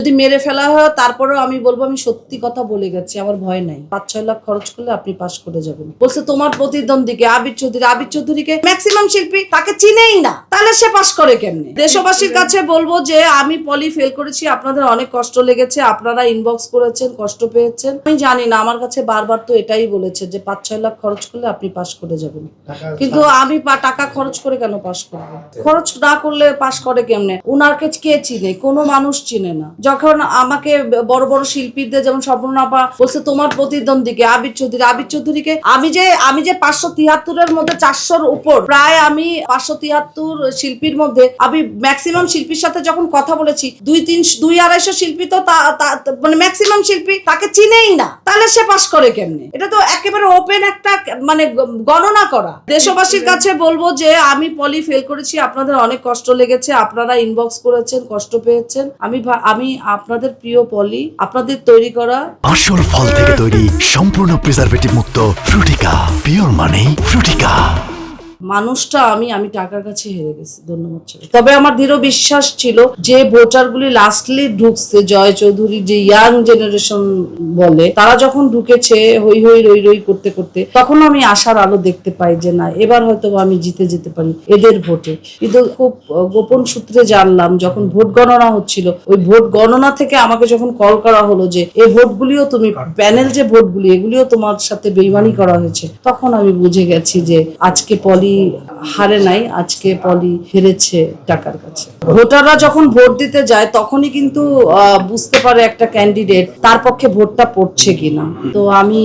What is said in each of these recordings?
যদি মেরে ফেলা হয় তারপরেও আমি বলবো আমি সত্যি কথা বলে গেছি, আমার ভয় নাই। 5-6 লাখ খরচ করলে আপনি পাস করে যাবেন। বলছে তোমার প্রতিদ্বন্দ্বীকে আবির চৌধুরীকে ম্যাক্সিমাম শিল্পী তাকে চিনেই না, তাহলে সে পাস করে কেমনে? দেশবাসীর কাছে বলবো যে আমি পলি ফেল করেছি, আপনাদের অনেক কষ্ট লেগেছে, আপনারা ইনবক্স করেছেন, কষ্ট পেয়েছেন। আমি জানি না, আমার কাছে বারবার তো এটাই বলেছে যে 5-6 লাখ খরচ করলে আপনি পাস করে যাবেন, কিন্তু আমি টাকা খরচ করে কেন পাস করবো? খরচ না করলে পাস করে কেমনে? উনারকে কে চিনে? কোনো মানুষ চিনে না। যখন আমাকে বড় বড় শিল্পীদের যেমন স্বপ্ননাপা বলছে তোমার প্রতিদ্বন্দ্বীকে আবির চৌধুরীকে, আমি যে 573-এর মধ্যে 400-র উপর প্রায় আমি 573 শিল্পীর মধ্যে আমি ম্যাক্সিমাম শিল্পীর সাথে যখন কথা বলেছি 200-250 শিল্পী তো মানে ম্যাক্সিমাম শিল্পী তাকে চিনেই না, তাহলে সে পাস করে কেমনে? এটা তো একেবারে ওপেন একটা মানে গণনা করা। দেশবাসীর কাছে বলবো যে আমি পলি ফেল করেছি, আপনাদের অনেক কষ্ট লেগেছে, আপনারা ইনবক্স করেছেন, কষ্ট পেয়েছেন। আমি আপনাদের প্রিয় পলি, আপনাদের তৈরি করা আসল ফল থেকে তৈরি সম্পূর্ণ প্রিজারভেটিভ মুক্ত ফ্রুটিকা, পিওর মানে ফ্রুটিকা। মানুষটা আমি টাকার কাছে হেরে গেছি, ধন্যবাদ। তবে আমার দৃঢ় বিশ্বাস ছিল যে ভোটারগুলি লাস্টলি ঢুকছে, জয় চৌধুরী যে ইয়াং জেনারেশন বলে, তারা যখন ঢুকেছে হই হই রই রই করতে করতে, তখন আমি আশার আলো দেখতে পাই যে না, এবার হয়তো আমি জিতে যেতে পারি এদের ভোটে। কিন্তু খুব গোপন সূত্রে জানলাম যখন ভোট গণনা হচ্ছিল, ওই ভোট গণনা থেকে আমাকে যখন কল করা হলো যে এই ভোটগুলিও তুমি প্যানেল যে ভোটগুলি এগুলিও তোমার সাথে বেইমানি করা হয়েছে, তখন আমি বুঝে গেছি যে আজকে পলি হারে নাই, আজকে পলি হেরেছে টাকার কাছে। ভোটাররা যখন ভোট দিতে যায় তখনই কিন্তু বুঝতে পারে একটা ক্যান্ডিডেট তার পক্ষে ভোটটা পড়ছে কিনা। তো আমি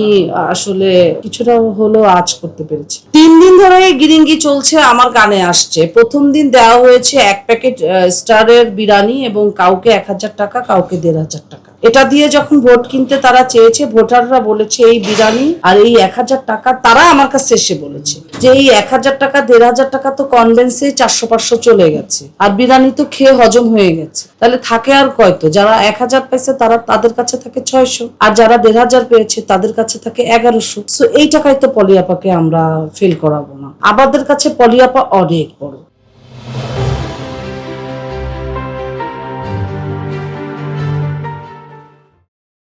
আসলে কিছুটা হলো আজ করতে পেরেছি। 3 দিন ধরে গিরিঙ্গি চলছে, আমার কানে আসছে। প্রথম দিন দেওয়া হয়েছে 1 প্যাকেট স্টারের বিরিয়ানি এবং কাউকে 1000 টাকা, কাউকে 1500 টাকা। এটা দিয়ে যখন ভোট কিনতে তারা চেয়েছে, ভোটাররা বলেছে এই বিরিয়ানি আর এই 1000 টাকা, তারা আমার কাছে এসে বলেছে যে এই 1000 টাকা 1500 টাকা তো কনভেন্সে 400-500 চলে গেছে, আর বিরিয়ানি তো খেয়ে হজম হয়ে গেছে, তাহলে থাকে আর কয়তো? যারা 1000 পাইছে তাদের কাছে থাকে 600, আর যারা 1500 পেয়েছে তাদের কাছে থাকে 1100। সো এই টাকায় তো পলিয়াপাকে আমরা ফেল করাবো না। আমাদের কাছে পলিয়াপা অনেক বড়।